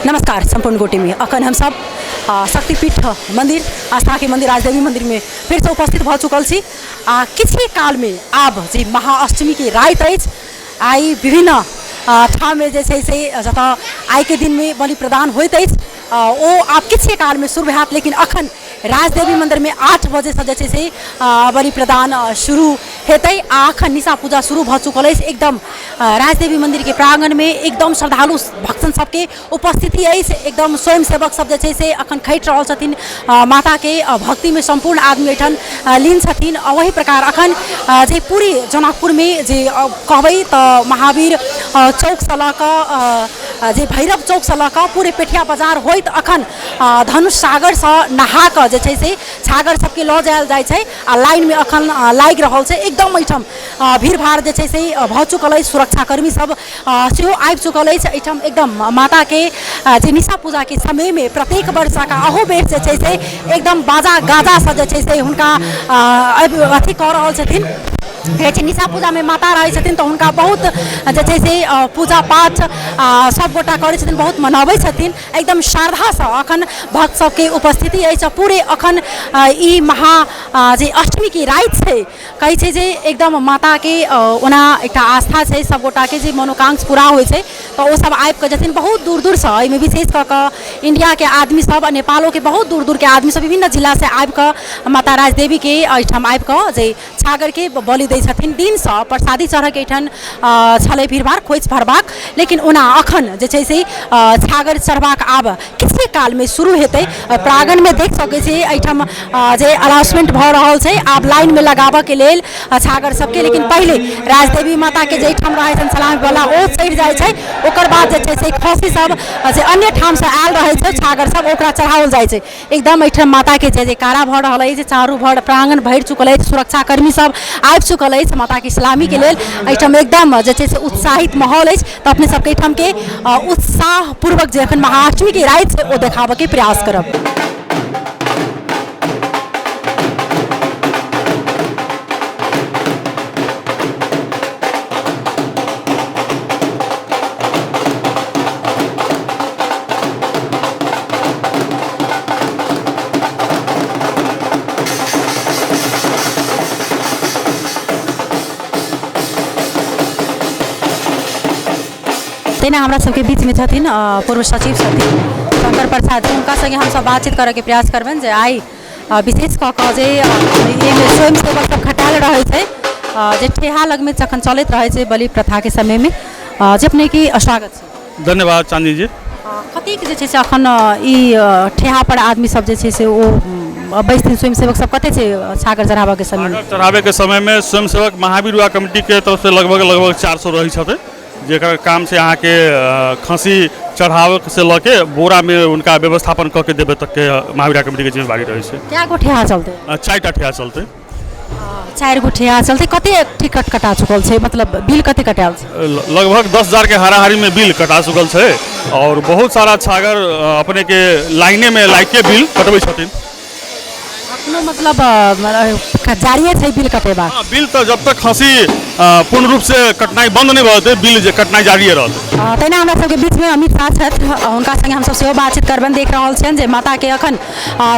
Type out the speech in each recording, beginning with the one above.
नमस्कार संपूर्ण गोटी में अखन हम सब शक्तिपीठ मंदिर आस्था के मंदिर राजदेवी मंदिर में फिर से उपस्थित भ चुकल छी। किछ ही काल में आब जी महाअष्टमी के रात अछि। आई विभिन्न ठाम में जैसे से जतऽ आई के दिन में बलि प्रदान होइत अछि ओ आब किछ ही काल में शुरू होयत, लेकिन अखन राजदेवी मंदिर में 8 बजे से जैसे से बलि प्रदान शुरू हेतै। अखन निशा पूजा शुरू भ चुकल अछि। एकदम राजदेवी मंदिर के प्रांगण में एकदम श्रद्धालु भक्तन सबके उपस्थिति अछि। एकदम स्वयं सेवक सब जैसे से अखन खैट रहल छथिन माता के भक्ति में संपूर्ण आदमी एठन लीन छथिन। वही प्रकार अखन जे पूरी जनकपुर में जे कहबै तऽ महावीर चौक से लऽ कऽ जे भैरव चौक से लऽ कऽ पूरे पेठिया बाजार होइत अखन धनुष सागर से नहा कऽ जे छै से छागर सबके लऽ जायल जाइ छै आ लाइन में अखन लागि रहल छै। एकदम एहिठाम भीड़ भाड़ जे छै से भऽ चुकल अछि। सुरक्षाकर्मी सब सेहो आबि चुकल अछि एहिठाम। एकदम माता के जे निशा पूजा के समय में प्रत्येक वर्ष का अहो बेर जे छै से एकदम बाजा गाजा से जे छै से हुनका अथी कऽ रहल छथिन। निशा पूजा में माता रहै छथिन तऽ हुनका बहुत जे छै से पूजा पाठ सब गोटा करै छथिन, बहुत मनाबै छथिन। एकदम श्रद्धा से अखन भक्त सबके उपस्थिति अछि। पूरे अखन ई महा जे अष्टमी की रात छै कहै छै जे एकदम माता के ओना एकटा आस्था छै सब गोटा के जे मनोकांक्षा पूरा होइ छै तऽ ओ सब आबि कऽ जथिन बहुत दूर दूर से। एहिमे विशेष कऽ कऽ इंडिया के आदमी सब नेपालो के बहुत दूर दूर के आदमी सब विभिन्न जिला से आबि कऽ माता राजदेवी के एहिठाम आबि कऽ जे छागर के बलि दै छथिन। दिन से प्रसादी चढ़ के एठन छलै भीड़ भाड़ खोइच भरबाक, लेकिन ओना अखन जे छै से छागर चढ़बाक आब किछे काल में शुरू हेतै। प्रांगण में देख सकै छी एठम जे अनाउंसमेंट भऽ रहल छै आब लाइन में लगाबऽ के लेल छागर सबके। लेकिन पहले राजदेवी माता के जेठाम रहै छनि सलामी वाला ओ चढ़ि जाइ छै, ओकर बाद जे छै से खसी सब जे अन्य ठाम से आयल रहै छै छागर सब ओकरा चढ़ाओल जाइ छै। एकदम एठम माता के जय जयकारा भऽ रहल अछि। चारू भर प्रांगण भरि चुकल अछि। सुरक्षाकर्मी सब आबि चुकल अछि माता की सलामी के लेल। एठम एकदम जे छै से उत्साहित माहौल अछि तऽ अपने सबके एठम के उत्साह पूर्वक जे अखन महाअष्टमी के रात छै ओ देखाबऽ के प्रयास करब। तेना हमरा सबके बीच में छथिन पूर्व सचिव छथिन शंकर प्रसाद जी। हुनका संगे हमसब बातचीत करे के प्रयास करबनि जे आई विशेष कऽ कऽ जे स्वयं सेवक सब खटाल रहै छै जे ठेहा लग में जखन चलैत रहै छै बलि प्रथा के समय में जे अपने की स्वागत छै। धन्यवाद चांदी जी। कतेक जे छै से अखन ई ठेहा पर आदमी सब जे छै से ओ बैसथिन स्वयं सेवक सब कते छै छागर चढ़ाबऽ के समय में? चढ़ाबे के समय में स्वयं सेवक महावीर युवा कमेटी के तरफ से लगभग 400 रही छथिन, जेकर काम से अहाँ के खसी चढ़ाव से लऽ के बोरा में उनका व्यवस्थापन कऽ के देवे तक के महावीर कमेटी के जिम्मेवारी रही है। क्या गो ठेहा चलते? 4टा ठेहा चलते। 4 गो ठेहा चलते। कते टिकट कटा चुकल छै, मतलब बिल कते कटाल छै? लगभग 10,000 के हाराहारी में बिल कटा चुकल छै और बहुत सारा छागर अपने के लाइने में लाइक के बिल कटबै छथिन। मतलब जारी है बिल कटेबा? बिल तो जब तक खसी पूर्ण रूप से कटनाई बंद नहीं होते बिल कटनाई जारी रहत। तेना हमरा सबके बीच में अमित शाह छथि, हुनका संगे हम सब सेहो बातचीत करबनि। देख रहल छियनि जे माता के अखन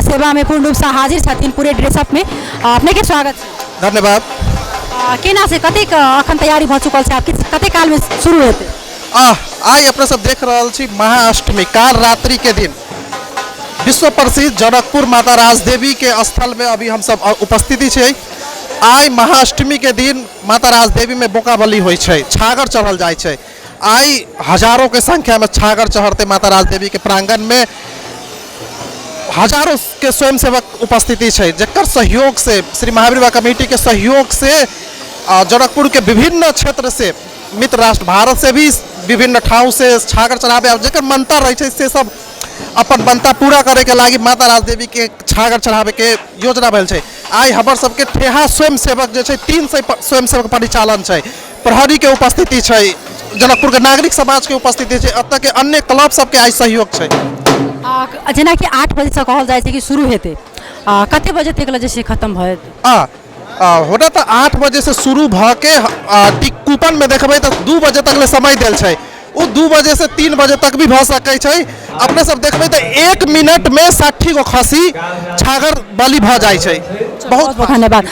सेवा में पूर्ण रूप से हाजिर छथिन पूरे ड्रेसअप में। अपने के स्वागत। धन्यवाद। केना से कतेक अखन तैयारी भ चुकल छै, कते काल में शुरू हेतै? आई अपने सब देख रहल छी महाअष्टमी काल रात्रि के दिन विश्व प्रसिद्ध जनकपुर माता राजदेवी के स्थल में अभी हम सब उपस्थिति छै। आई महाअष्टमी के दिन माता राजदेवी में बोका बलि होइ छै, छागर चढ़ल जाइ छै। आई हजारों के संख्या में छागर चढ़ते माता राजदेवी के प्रांगण में हजारों के स्वयं सेवक उपस्थिति छै, जेकर सहयोग से श्री महावीर युवा कमेटी के सहयोग से जनकपुर के विभिन्न क्षेत्र से मित्र राष्ट्र भारत से भी विभिन्न ठाव से छागर चढ़ावे जेकर मनता रहे छै से सब अपन बनता पूरा करे के लागी माता राजदेवी के छागर चढ़ावे के योजना भेल छै। आई हमर सबके ठेहा स्वयं सेवक जे छै 300 स्वयं सेवक परिचालन छै, प्रहरी के उपस्थिति छै, जनकपुर के नागरिक समाज के उपस्थिति छै, अतः के अन्य क्लब सबके आई सहयोग छै। जेना कि 8 बजे से कहल जाइ छै कि शुरू हेतै, कते बजे तक जे छै खत्म भए होना तो 8 बजे से शुरू भ के कूपन में देखबै तो 2 बजे तक ले समय देल छै। वो 2 बजे से 3 बजे तक भी भ सकै छै। अपने सब देखबै तो 1 मिनट में 60 गो खसी छागर बलि भ जाय छै। बहुत बहुत धन्यवाद।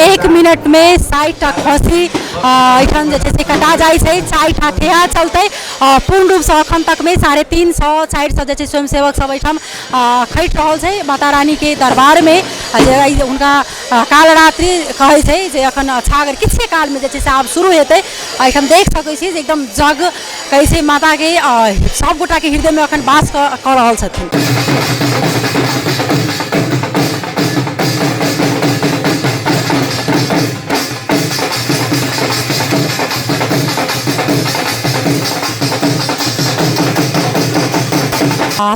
1 मिनट में 60 टा खसी एखन जे छै से कटा जाइ छै, 40 टा ठेहा चलतै। पूर्ण रूप से अखन तक में 350 400 जे छै स्वयंसेवक सब एठाम खटि रहल छै माता रानी के दरबार में। जे उनका कालरात्रि कहै छै जे अखन छागर किछे काल में जे छै से आब शुरू हेतै। एठाम देख सकै छी जे एकदम जग कहै छै माता के सब गोटा के हृदय में अखन वास कऽ रहल छथिन।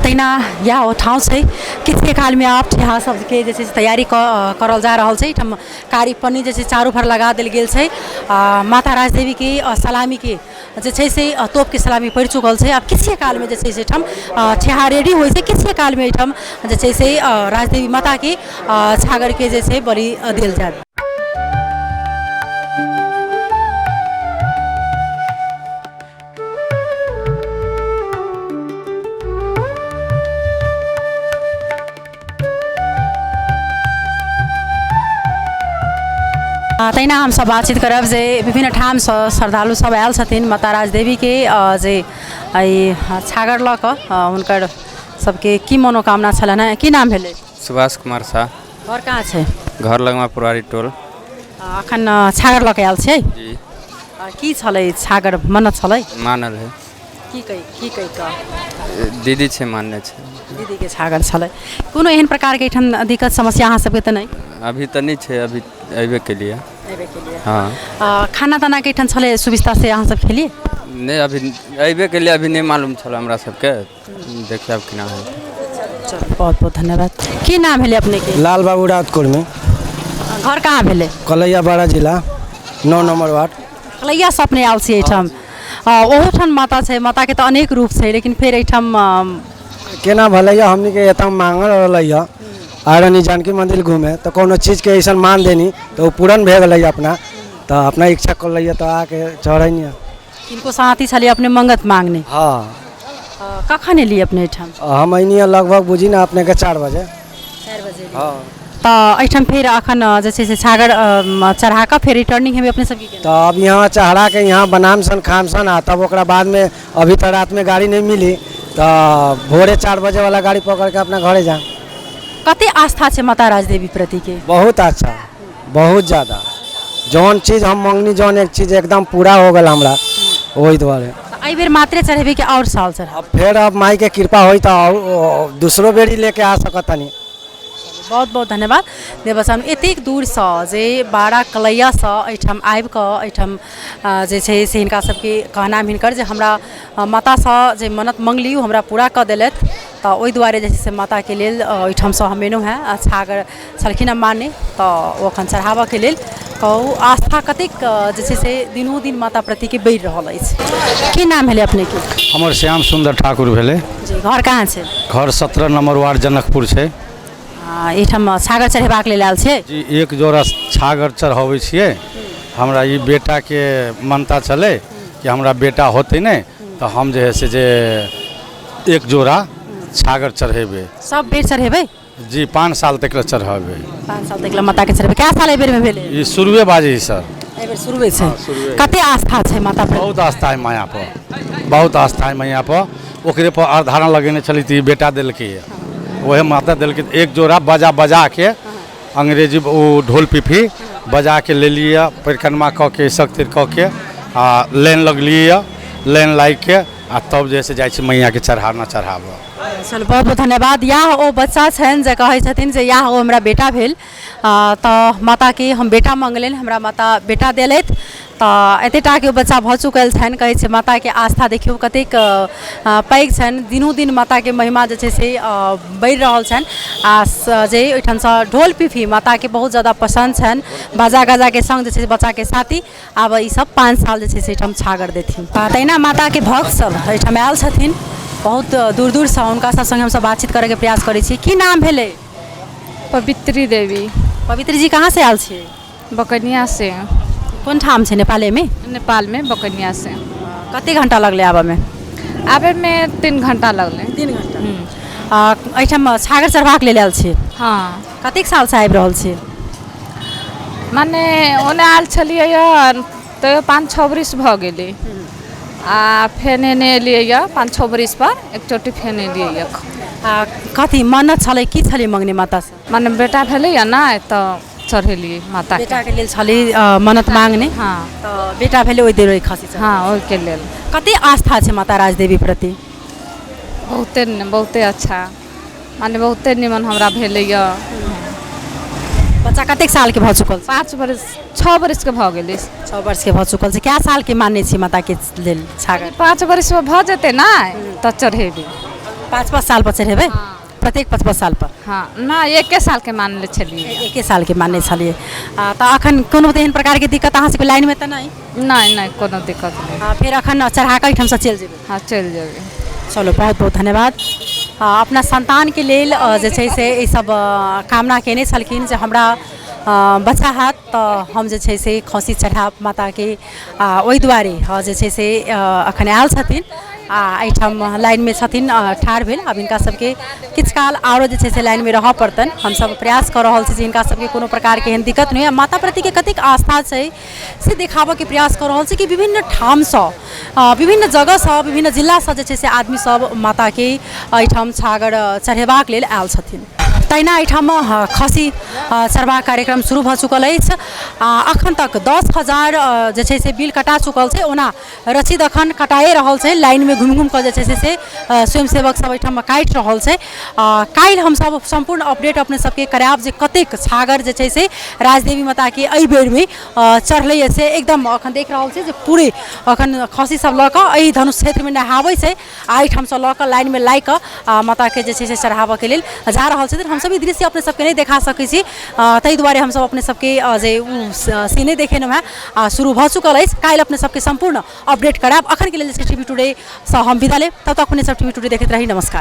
तहिना यह ठाउँ छै किछे काल में आप ठेहा सबके जे छै से तैयारी करल जा रहल छै। एठाम कारी पन्नी जे छै चारू भर लगा देल गेल छै। माता राजदेवी के सलामी के जे छै से तोप के सलामी पड़ि चुकल छै। अब किछे काल में जे छै से एठाम ठेहा रेडी होइ छै। किछे काल में एठाम जे छै से राजदेवी माता के छागर के जे छै बलि देल जाय। तहिना हम सब बातचीत करब जे विभिन्न ठाम श्रद्धालु सब आयल छथिन माता राजदेवी के जे छागर लऽ कऽ हुनकर सबके की मनोकामना छलन है। की नाम भेलै? सुभाष कुमार शाह। घर कहाँ छै? घर लगमा पुरारी टोल। अखन छागर लऽ के आयल छै? जी। की छलै छागर मन्नत छलै? मानल है। की कहि कऽ? दीदी छै मानने छै। दीदी के छागर छलै। कोनो एहन प्रकार के एठाम दिक्कत समस्या अहाँ सबके तऽ नहीं? अभी तो नहीं है, अभी अबे के लिए। हाँ। खाना ताना के एठाम छलै सुविस्ता से अहाँ सब खेलिए? नहीं, अभी अबे के लिए अभी नहीं मालूम छल हमरा सबके। देखिए अब केना है। चलो बहुत बहुत धन्यवाद। की नाम भेलै अपने के? लाल बाबू रातपुर में। घर कहाँ भेलै? कलैया बाड़ा जिला 9 नंबर वार्ड। कलैया से अपने आयल छी एठाम? ओहोठाम माता छै, माता के तो अनेक रूप छै, लेकिन फिर एठाम केना भलैया हमनी के एतम मांगल रहलैया आरनी जानकी मंदिर घूमे तो कोनो चीज के ऐसा मान देनी तो पूर्ण भे गलै अपना, तो अपना इच्छा कर लिया तो आके चढ़ैनी। इनको साथी छलिए अपने मंगत मांगने? हाँ। कखन एलिए अपने एठाम? हम अनिया लगभग बुझी ना अपने के 4 बजे। 4 बजे? हाँ। तो एठाम फिर अखन जे छै से छागर चढ़ा के फिर रिटर्निंग हेबे अपने सबके? तो अब यहाँ चढ़ा के यहाँ बनाम सन खाम सन आ तब ओकरा बाद में अभी तो रात में गाड़ी नहीं मिली तो भोरे 4 बजे वाला गाड़ी पकड़ के अपना घरे जा। कते आस्था छै माता राजदेवी प्रति के? बहुत अच्छा, बहुत ज़्यादा। जौन चीज़ हम मांगनी जौन एक चीज़ एकदम पूरा हो गल हमरा वही द्वारे। एहि बेर मात्रे चढ़ेबे के और साल चढ़? अब फिर अब माई के कृपा होई तो और दूसरो बेरी लेके आ सकतनी। बहुत बहुत धन्यवाद। देवसन एतेक दूर से जे बाड़ा कलैया से एठाम आबि कऽ एठाम जे छै से हिनका सबके कहना हिनकर जे हमरा माता से जे मन्नत मंगली हमरा पूरा कऽ देलथि, तो ओहि दुआरे जे छै से माता के लेल एठाम से हम एलहुँ हैं। छागर छलखिन हँ माने तो ओ अखन चढ़ाबऽ के लेल कहू आस्था कतेक जे छै से दिनों दिन माता प्रति के बढ़ि रहल अछि। की नाम भेलै अपने के? हमर श्याम सुंदर ठाकुर भेलै। जी। घर कहाँ छै? घर 17 नंबर वार्ड जनकपुर छै। एठाम छागर चढ़ेबाक लेल आयल छियै? जी, एक जोड़ा छागर चढ़ाबै छियै। हमरा ई बेटा के मानता चले कि हमरा बेटा होते ने तो हम जे है से जे एक जोड़ा छागर चढ़ेबै। सब बेर चढ़ेबै? जी, 5 साल तक चढ़ेबै। 5 साल तक माता के चढ़ेबै? क्या साल एहि बेर में भेलै? ई शुरुए बाजी सर। एहि बेर शुरुए छै? कते आस्था छै माता पर? बहुत आस्था है माया पर, बहुत आस्था है माया पर। ओकरे पर आधारण लगेने छली थी बेटा दिलके, वह माता दिल के एक जोड़ा बजा के अंग्रेजी वो ढोल पिफी बजा के ले लिया, परिक्रमा कऽ के शक्ति कऽ के आ लाइन लगलिए, लाइन लाग के आ तब जैसे जाइ छी मैया के चढ़ाना चढ़ाबऽ। चल बहुत बहुत धन्यवाद। यह ओ बच्चा छन जे कहै छथिन जे यह ओ हमरा बेटा भेल, तो माता के हम बेटा मंगलेन, हमरा माता बेटा देलथि। तो एतेटा के बच्चा भऽ चुकल छनि, कहै छै माता के आस्था देखियो कतेक पैघ छनि। दिनों दिन माता के महिमा जे छै से बढ़ि रहल छनि। आ जे ओहिठाम से ढोल पिफी माता के बहुत ज़्यादा पसंद छनि, बाजा गाजा के संग जे छै बच्चा के साथी आब ई सब 5 साल जे छै से एहिठाम छागर देथिन। तहिना माता के भक्त सब एहिठाम आयल छथिन बहुत दूर दूर से, हुनका सब संगे हमसब बातचीत करे के प्रयास करै छी। की नाम भेलै? पवित्री देवी। पवित्री जी कहाँ से आयल छियै? बकनिया से। कौन ठाम छै नेपाले में? नेपाल में बकनिया से। कते घंटा लगले आबऽ में? आबे में 3 घंटा लगले 3 घंटा एहिठाम छागर चढ़बाक लेल आयल छी हाँ कतेक साल से आबि रहल छी माने ओने आयल छलियै तो 5-6 बरिस भऽ गेलै आ फेन एने एलियै 5-6 बरिस पर एक चोटी फेन एलियै कथी मन्नत छलै की छलै मंगनी माता से माने बेटा भेलैया ना तो चढ़ेलियै माता के बेटा के लेल छलै मन्नत मांगने हाँ तऽ बेटा भेलै ओहि देर खसी चढ़ हाँ ओहिके लेल कते आस्था छै माता राजदेवी प्रति बहुते अच्छा माने बहुते निमन हमरा भेलैया बच्चा कतेक साल के भऽ चुकल 5 बरिस 6 बरिस के भऽ गेलै 6 वर्ष के भऽ चुकल छै कए साल के मानने छी माता के लेल छागर 5 बरिस में भऽ जेतै ना तऽ चढ़ेबै 5-5 साल पर चढ़ेबै प्रत्येक 5-5 साल पर हाँ ना 1 साल के मानले छलियै 1 साल के मानने छलियै तऽ अखन कोनो एहन प्रकार के दिक्कत अहाँ सबके लाइन में तऽ नहीं नहीं कोनो दिक्कत नहीं फिर अखन चढ़ा कऽ एहिठाम से चलि जेबै हाँ चलि जेबै चलो बहुत बहुत धन्यवाद अपना संतान के लेल जे छै से ई सब कामना केने छलखिन जे हमरा बच्चा हैत तऽ हम जे छै से खसी चढ़ाब माता के ओहि दुआरे जे छै से अखन आयल छथिन एहिठाम लाइन में छथिन ठाढ़ भेल आब हिनका सबके किछु काल आरो जे छै से लाइन में रहऽ पड़तनि हमसब प्रयास कऽ रहल छी जे हिनका सबके कोनो प्रकार के एहन दिक्कत नहीं माता प्रति के कतेक आस्था छै से देखाबऽ के प्रयास कऽ रहल छी कि विभिन्न ठामसँ विभिन्न जगहसँ विभिन्न जिलासँ जे छै से आदमी सब माता के एहिठाम छागर चढ़ेबाक लेल आयल छथिन तहिना एहिठाम खसी चढ़बाक कार्यक्रम शुरू भऽ चुकल अछि अखन तक 10,000 जे छै से बिल कटा चुकल छै ओना रसीद अखन कटाए रहल छै लाइन में घुमि कऽ जे छै से स्वयंसेवक सब एहिठाम काटि रहल छै काल्हि हमसब संपूर्ण अपडेट अपने सबके करायब जे कतेक छागर जे छै से राजदेवी माता के एहि बेर में चढ़लै से एकदम अखन देख रहल छै जे पूरे अखन खसी सब लऽ कऽ एहि धनुष क्षेत्र में नहाबै छै एहिठाम से लऽ कऽ लाइन में लागि कऽ माता के जे छै से चढ़ाबऽ के लेल जा रहल छै हम सब ई दृश्य अपने सबके नहीं देखा सकै छी ताहि दुआरे हम सब अपने सबके जे सीने देखेलहुँ हैं शुरू भऽ चुकल अछि काल्हि अपने सबके संपूर्ण अपडेट करायब अखन के लेल टीवी टुडे सँ हम विदा लेब तब तक अपने सब टीवी टुडे देखैत रही नमस्कार।